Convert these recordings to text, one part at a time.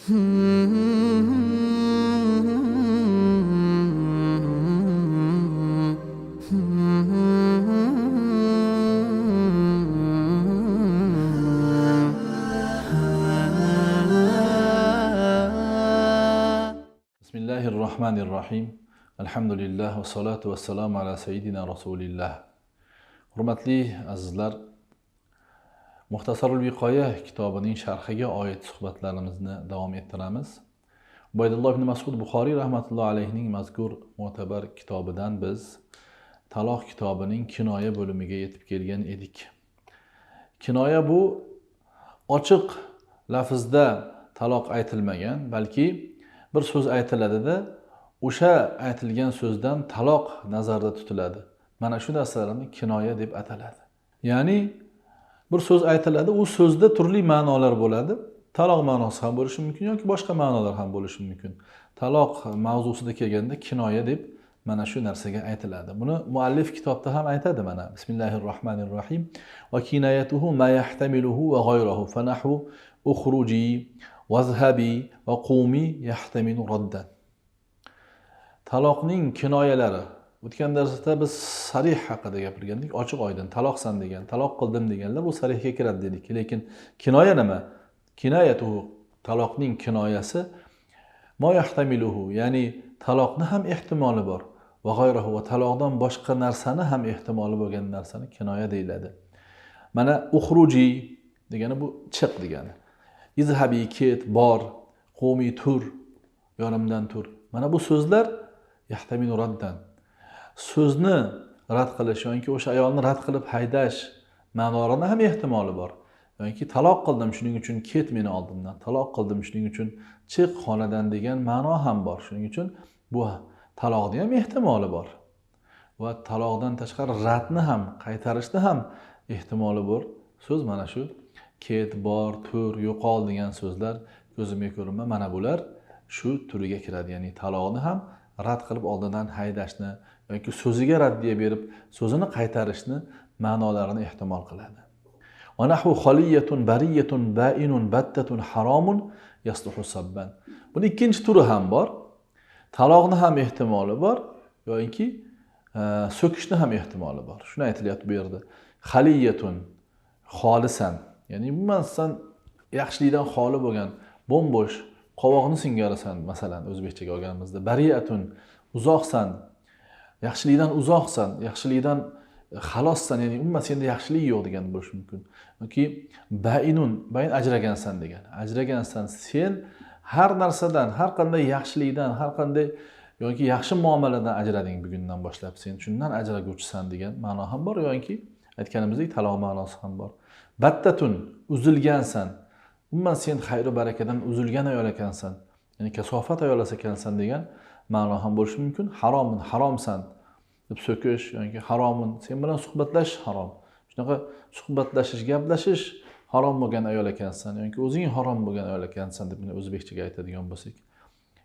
Bismillahirrohmanirrohim. Alhamdulillah va salatu vassalamu ala sayyidina Rasulillah. Hurmatli azizlar, Muxtasarul Viqoya kitobining sharhiga oid suhbatlarimizni davom ettiramiz. Ubaydulloh ibn Mas'ud Buxoriy rahmatullohi alayhining mazkur mo'tabar kitobidan biz taloq kitobining kinoya bo'limiga yetib kelgan edik. Kinoya bu ochiq lafzda taloq aytilmagan, balki bir so'z aytiladi-da, o'sha aytilgan so'zdan taloq nazarda tutiladi. Mana shu narsalarni kinoya deb ataladi. Ya'ni bir so'z aytiladi, u so'zda turli ma'nolar bo'ladi. Taloq ma'nosi ham bo'lishi mumkin yoki boshqa ma'nolar ham bo'lishi mumkin. Taloq mavzusida kelganda kinoya deb mana shu narsaga aytiladi. Buni muallif kitobda ham aytadi mana. Bismillahirrohmanirrohim. Va kinayatuhu ma yahtamiluhu va g'ayruhu fa nahwu ukhruji vazhabi va qumi yahtamilu raddan. Taloqning kinoyalari. O'tgan darsda biz sarih haqida gapirgandik, ochiq oydin taloqsan degan, taloq qildim deganlar bu sarihga kiradi dedik. Lekin kinoya nima? Kinayatuhu, taloqning kinoyasi ma yahtamiluhu, ya'ni taloqni ham ehtimoli bor. Va g'ayruhu, va taloqdan boshqa narsani ham ehtimoli bo'lgan narsani kinoya deyiladi. Mana ukhruji degani bu chiq degani. İzhabi, ket, bor, qumi, tur, yonimdan tur. Mana bu so'zlar yahtamilu raddan. So'zni rad qilish yoki o'sha ayolni rad qilib haydash ma'nolarida ham ehtimoli bor. Yoki taloq qildim, shuning uchun ket meni oldimdan. Taloq qildim, shuning uchun chiq xonadan degan ma'no ham bor. Shuning uchun bu taloqda ham ehtimoli bor. Va taloqdan tashqari radni ham, qaytarishni ham ehtimoli bor. So'z mana shu ket, bor, tur, yo'qol degan so'zlar ko'zimga ko'rinma. Mana bular shu turiga kiradi. Ya'ni taloqni ham rad qilib oldidan haydashni yoki so'ziga raddiya berib so'zini qaytarishni ma'nolarini ehtimol qiladi. Va nahvu xaliyatun bariyatun ba'inun battatun haromun yasluhu sabban. Buning ikkinchi turi ham bor. Taloqni ham ehtimoli bor yoki so'kishni ham ehtimoli bor. Shuni aytilyapti bu yerda. Xaliyatun, xolisan, ya'ni umuman sen yaxshilikdan xoli bo'lgan, bo'mbo'sh, qovoqni singarisan, masalan, o'zbekchaga olganimizda. Bariyatun, uzoqsan, yaxshilikdan uzoqsan, yaxshilikdan xalossan, ya'ni umuman senda yaxshilik yo'q degan bo'lishi mumkin. Yoki bainun, bain ajragansan degan. Ajragansan, sen har narsadan, har qanday yaxshilikdan, har qanday yoki yaxshi muomaladan ajrading bugundan boshlab. Sen shundan ajraguvchisan degan ma'no ham bor yoki aytganimizdek taloq ma'nosi ham bor. Battatun, uzilgansan. Umuman sen xayr-u barakadan uzilgan ayol ekansan. Ya'ni kasofat ayol ekansan degan ma'no ham bo'lishi mumkin. Haromun, haromsan deb so'kish yoki haromun, sen bilan suhbatlashish harom. Shunaqa suhbatlashish, gaplashish harom bo'lgan ayol ekansan yoki o'zing harom bo'lgan ayol ekansan deb o'zbekchaga aytadigan bo'lsak.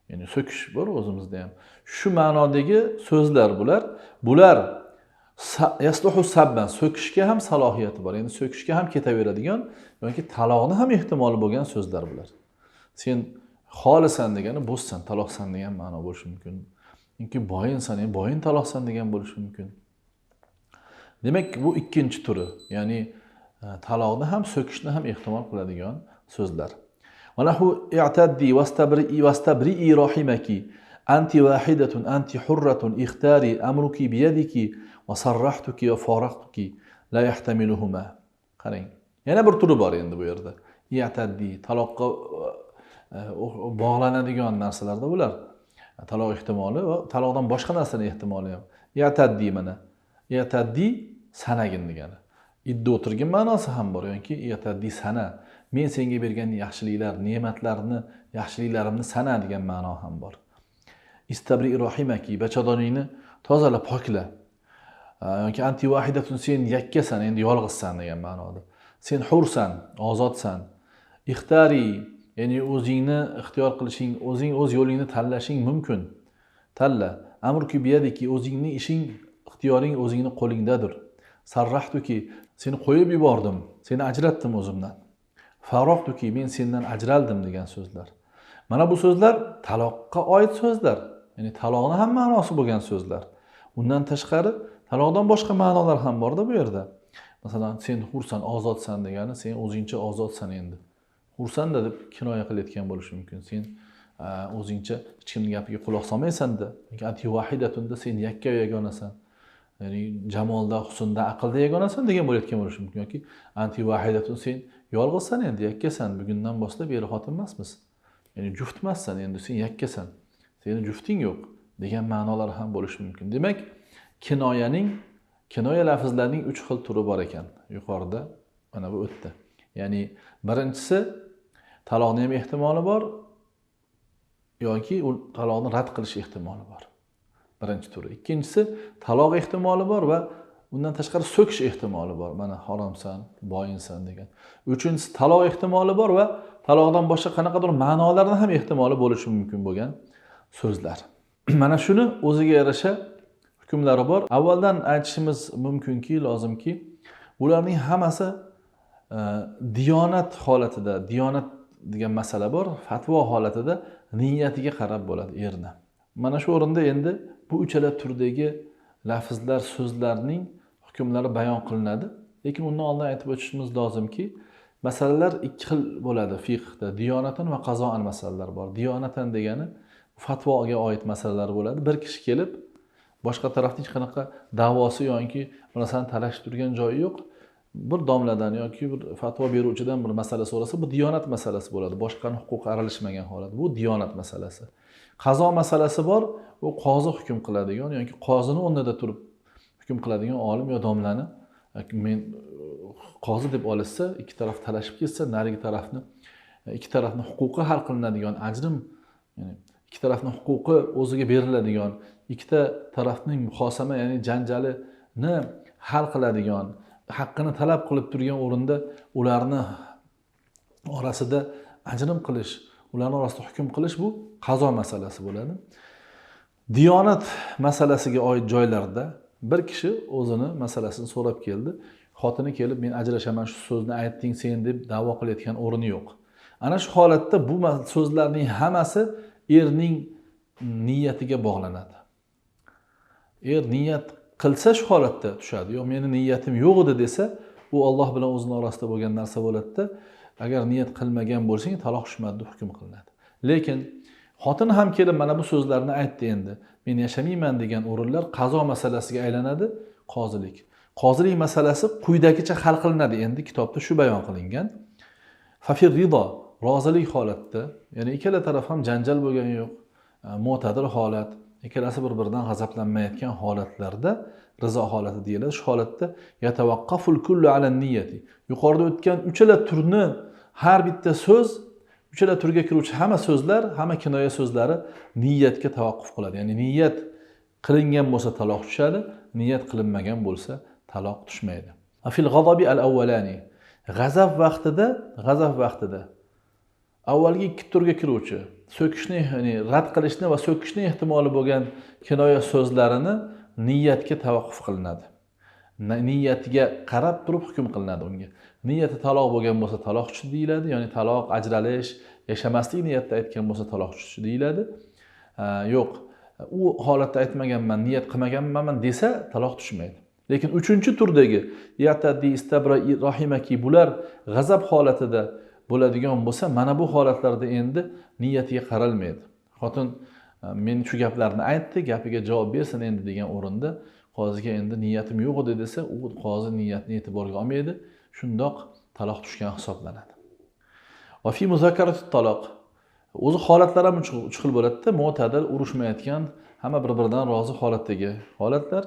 Ya'ni so'kish bor o'zimizda ham. Shu ma'nodagi so'zlar bular. Bular yasluhu sabban, so'kishga ham salohiyati bor. Ya'ni so'kishga ham ketaveradigan yoki taloqni ham ehtimoli bo'lgan so'zlar bular. Sen xolisan degani bo'zsan, taloqsan degan ma'no bo'lishi mumkin. Yoki boyinsan, ya'ni boyin taloqsan degan bo'lishi mumkin. Demak, bu ikkinchi turi. Ya'ni taloqni ham so'kishni ham ehtimol qiladigan so'zlar. Walahu i'taddi wastabri'i rahimaki anti wahidatun anti hurratun ikhtari amruki biyadiki va sarrahtuki va faraqtuki la yahtamiluhuma. Qarang. Yana bir turi bor endi bu yerda. I'taddi, taloqqa bog'lanadigan narsalarda bular. Taloq ehtimoli va taloqdan boshqa narsaning ehtimoli ham. I'taddi mana. I'taddi sanagin degani. Idda o'tirgan ma'nosi ham bor yoki i'taddi sana. Men senga bergan yaxshiliklar, ne'matlarni, yaxshiliklarimni sana degan ma'no ham bor. Istabri rahimaki, bachadoningni tozala, pokla. Yoki anti wahidatun, sen yakkasan, endi yolg'izsan degan ma'noda. Sen hursan, ozodsan. Ixtari, ya'ni o'zingni ixtiyor qilishing, o'zing o'z yo'lingni tanlashing mumkin. Tanla. Amruki biyadiki, o'zingning ishing, ixtiyoring o'zingning qo'lingdadir. Sarrahtuki, seni qo'yib yubordim, seni ajratdim o'zimdan. Faroqtuki, men sendan ajraldim degan so'zlar. Mana bu so'zlar taloqqa oid so'zlar. Ya'ni taloqning ham ma'nosi bo'lgan so'zlar. Undan tashqari taloqdan boshqa ma'nolar ham bor-da bu yerda. Masalan, sen hursan, ozodsan degani, sen o'zingcha ozodsan endi. Hursan-da deb kinoya qilayotgan bo'lishi mumkin. Sen o'zingcha hech kimning gapiga quloq solmaysan-da. Anti vahidatunda sen yakka yagonasan. Ya'ni jamolda, husnda, aqlda yagonasan degan bo'layotgan bo'lishi mumkin yoki anti vahidatun sen yolg'izsan endi, yakkasan. Bugundan boshlab er xotin emasmiz. Ya'ni juft emassan endi, sen yakkasan. Sening jufting yo'q degan ma'nolar ham bo'lishi mumkin. Demak, kinoya lafzlarining 3 xil turi bor ekan. Yuqorida mana bu o'tdi. Ya'ni birinchisi taloqning ham ehtimoli bor yoki u taloqni rad qilish ehtimoli bor. Birinchi turi. Ikkinchisi taloq ehtimoli bor va undan tashqari so'kish ehtimoli bor. Mana haromsan, boyinsan degan. Uchinchisi taloq ehtimoli bor va taloqdan boshqa qanaqadir ma'nolarning ham ehtimoli bo'lishi mumkin bo'lgan so'zlar. Mana shuni o'ziga yarasha hukmlari bor. Avvaldan aytishimiz mumkinki, lozimki, bularning hammasi diyonat holatida, diyonat degan masala bor, fatvo holatida niyatiga qarab bo'ladi erni. Mana shu o'rinda endi bu uchala turdagi lafzlar, so'zlarning hukmlari bayon qilinadi. Lekin undan oldin aytib o'tishimiz lozimki, masalalar ikki xil bo'ladi fiqhda. Diyonatan va qazoan masalalar bor. Diyonatan degani fatvoga oid masalalar bo'ladi. Bir kishi kelib, boshqa tarafning hech qanaqa da'vosi yoki narsani talashib turgan joyi yo'q. Bir domladan yoki bir fatvo beruvchidan bir masala so'rasa, bu diyonat masalasi bo'ladi. Boshqaning huquqi aralashmagan holat. Bu diyonat masalasi. Qazo masalasi bor, u qozi hukm qiladigan yoki qozini o'rnida turib hukm qiladigan olim yo domlani men qozi deb olishsa, ikki taraf talashib ketsa, narigi tarafni ikki tarafning huquqi hal qilinadigan ajrim, ya'ni ikki tarafning huquqi o'ziga beriladigan, ikkita tarafning muhosama, ya'ni janjalini hal qiladigan, haqqini talab qilib turgan o'rinda ularni orasida ajrim qilish, ularning orasida hukm qilish bu qazo masalasi bo'ladi. Diyonat masalasiga oid joylarda bir kishi o'zini masalasini so'rab keldi. Xotini kelib, men ajrashaman, shu so'zni aytding sen deb da'vo qilayotgan o'rni yo'q. Ana shu holatda bu so'zlarning hammasi erning niyatiga bog'lanadi. Er niyat qilsa shu holatda tushadi. Yo'q, meni niyatim yo'q edi desa, u Alloh bilan o'zining orasida bo'lgan narsa bo'ladi-da. Agar niyat qilmagan bo'lsang, taloq tushmadi deb hukm qilinadi. Lekin xotin ham kelib mana bu so'zlarni aytdi endi. Men yashamayman degan o'rinlar qazo masalasiga aylanadi, qozilik. Qozilik masalasi quyidagicha hal qilinadi. Endi kitobda shu bayon qilingan. Fafir rido, rozilik holatda, ya'ni ikkala taraf ham janjal bo'lgani yo'q, mo'tadil holat, ikkalasi bir-biridan g'azablanmayotgan holatlarda rizo holati deyiladi. Shu holatda yatawaqqaful kullu ala niyyati. Yuqorida o'tgan uchala turni har bitta so'z, uchala turga kiruvchi hamma so'zlar, hamma kinoya so'zlari niyatga tavaqquf qiladi. Ya'ni niyat qilingan bo'lsa taloq tushadi, niyat qilinmagan bo'lsa taloq tushmaydi. Fil g'adabi al-awwalani. G'azab vaqtida avvalgi ikki turga kiruvchi so'kishni, ya'ni rad qilishni va so'kishni ehtimoli bo'lgan kinoya so'zlarini niyatga tavaqquf qilinadi. Niyatiga qarab turib hukm qilinadi unga. Niyati taloq bo'lgan bo'lsa taloq tushdi deyiladi, ya'ni taloq, ajralish, yashamaslik niyatda aytgan bo'lsa taloq tushdi deyiladi. Yo'q, u holatda aytmaganman, niyat qilmaganman desa taloq tushmaydi. Lekin uchinchi turdagi yataddi istabra rahimaki, bular g'azab holatida bo'ladigan bo'lsa, mana bu holatlarda endi niyatiga qaralmaydi. Xotin men shu gaplarni aytdi, gapiga javob bersin endi degan o'rinda qoziga endi niyatim yo'q edi desa, u qozi niyatni e'tiborga olmaydi. Shundoq taloq tushgan hisoblanadi. Va fi muzakaratut taloq. O'zi holatlar ham uch xil bo'ladi-da, mo'tadil, urushmayotgan, hamma bir-biridan rozi holatdagi holatlar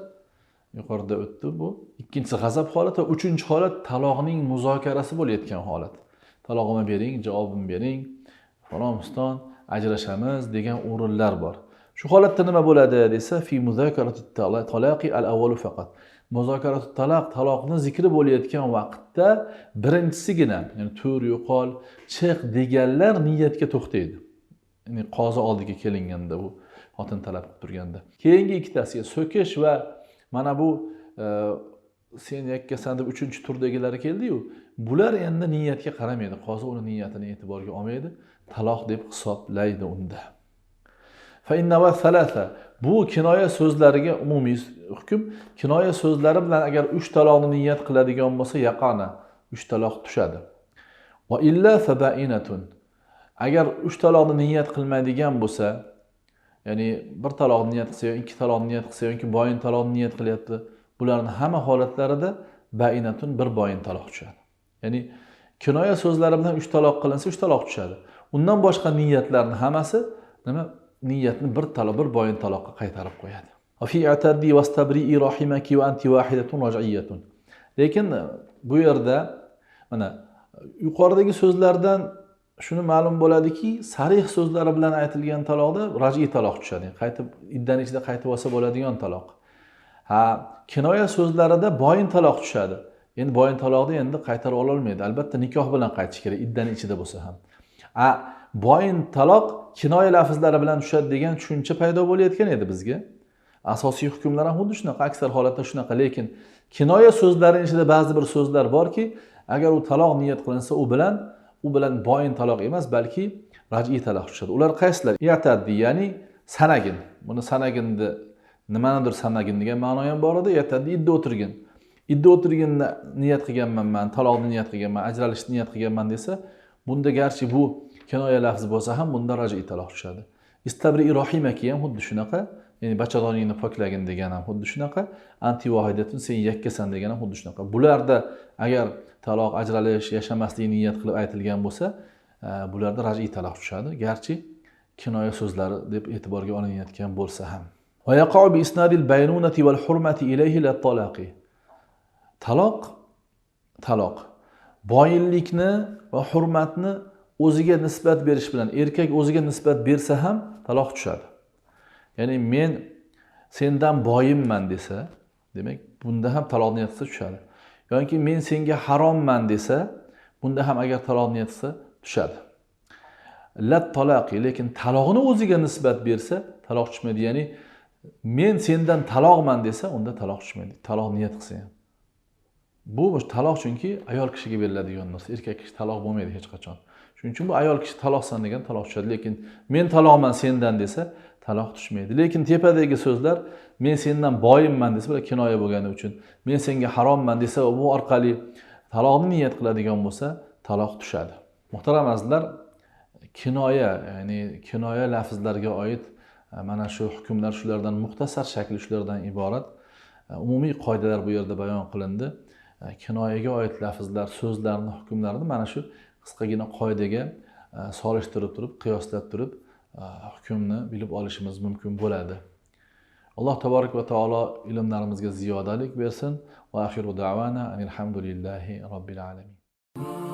yuqorida o'tdi bu. Ikkinchisi g'azab holati, uchinchi holat taloqning muzokarasi bo'layotgan holat. Talog'imni bering, javobimni bering, falon-piston, ajrashamiz degan o'rinlar bor. Shu holatda nima bo'ladi desa, fi muzakaratut talaqi al-awwalu faqat. Muzokaratut talaq, taloqni zikri bo'layotgan vaqtda birinchisigina, ya'ni tur, yo'qol, chiq deganlar niyatga to'xtaydi. Ya'ni qozi oldiga kelinganda bu xotin talab qilib turganda. Keyingi ikkitasiga so'kish va mana bu sen yakkasan deb uchinchi turdagilari keldi-yu, bular endi niyatga qaramaydi. Qozi uni niyatini e'tiborga olmaydi. taloq deb hisoblaydi unda. Fa inna va thalatha, bu kinoya so'zlariga umumiy hukm. Kinoya so'zlari bilan agar 3 taloqni niyat qiladigan bo'lsa, yaqana 3 taloq tushadi. Va illa faba'inatun. Agar 3 taloqni niyat qilmaydigan bo'lsa, ya'ni bir taloqni niyat qilsa, ikki taloqni niyat qilsa yoki boyin taloqni niyat qilyapti, bularning hamma holatlarida ba'inatun bir boyin taloq tushadi. Ya'ni kinoya so'zlari bilan 3 taloq qilinsa 3 taloq tushadi. Undan boshqa niyatlarning hammasi nima? Niyatni bir boyin taloqqa qaytarib qo'yadi. Va fi ataddi wastabri'i rahimaki wa anti wahidatun raj'iyatun. Lekin bu yerda mana yuqoridagi so'zlardan shuni ma'lum bo'ladiki, sarih so'zlari bilan aytilgan taloqda raj'iy taloq tushadi. Qaytib iddaning ichida qaytib olsa bo'ladigan taloq. Ha, kinoya so'zlarida boyin taloq tushadi. Endi boyin taloqni endi qaytarib ola olmaydi. Albatta nikoh bilan qaytish kerak, iddaning ichida bo'lsa ham. Boyin taloq kinoya lafzlari bilan tushadi degan tushuncha paydo bo'layotgan edi bizga. Asosiy hukmlar ham xuddi shunaqa, aksar holatda shunaqa, lekin kinoya so'zlarining ichida ba'zi bir so'zlar borki, agar u taloq niyat qilinsa, u bilan boyin taloq emas, balki raj'iy taloq tushadi. Ular qaysilar? Yataddi, ya'ni sanagin. Buni sanaginni nimanidir sanagin degan ma'no ham bor edi. Yataddi idda o'tirgin. Idda o'tirginni niyat qilganman men, taloqni niyat qilganman, ajralishni niyat qilganman desa, bunda garchi bu kinoya lafzi bo'lsa ham bunda raj'iy taloq tushadi. Istabri'i rahimaki ham xuddi shunaqa, ya'ni bachadoningni poklagin degan ham xuddi shunaqa, anti vahidatun sen yakkasan degan ham xuddi shunaqa. Bularda agar taloq, ajralish, yashamaslikni niyat qilib aytilgan bo'lsa, bularda raj'iy taloq tushadi, garchi kinoya so'zlari deb e'tiborga olinayotgan bo'lsa ham. Va yaqa'u bi isnadil baynunati wal hurmati ilayhi la talaqi. Taloq boyinlikni va hurmatni o'ziga nisbat berish bilan, erkak o'ziga nisbat bersa ham taloq tushadi. Ya'ni men sendan boyimman desa, demak bunda ham taloq niyat qilsa tushadi. Yoki men senga haromman desa, bunda ham agar taloq niyat qilsa tushadi. La talaqi, lekin taloqni o'ziga nisbat bersa taloq tushmaydi. Ya'ni men sendan taloqman desa, unda taloq tushmaydi. Taloq niyat qilsa ham. Bu taloq chunki ayol kishiga beriladigan narsa, erkak kishi taloq bo'lmaydi hech qachon. Shuning uchun bu ayol kishi taloqsan degan taloq tushadi, lekin men taloqman sendan desa taloq tushmaydi. Lekin tepadagi so'zlar men sendan boyimman desa, bular kinoya bo'lgani uchun, men senga haromman desa, bu orqali taloqni niyat qiladigan bo'lsa, taloq tushadi. Muhtaram azizlar, kinoya, ya'ni kinoya lafzlariga oid mana shu hukmlar shulardan muxtasar shakli shulardan iborat. Umumiy qoidalar bu yerda bayon qilindi. Kinoyaga oid lafzlar, so'zlarning hukmlarini mana shu qisqagina qoidaga solishtirib turib, qiyoslab turib, hukmni bilib olishimiz mumkin bo'ladi. Alloh taborak va taolo ilmlarimizga ziyodalik bersin. Va axiru da'vana alhamdulillahi robbil alamin.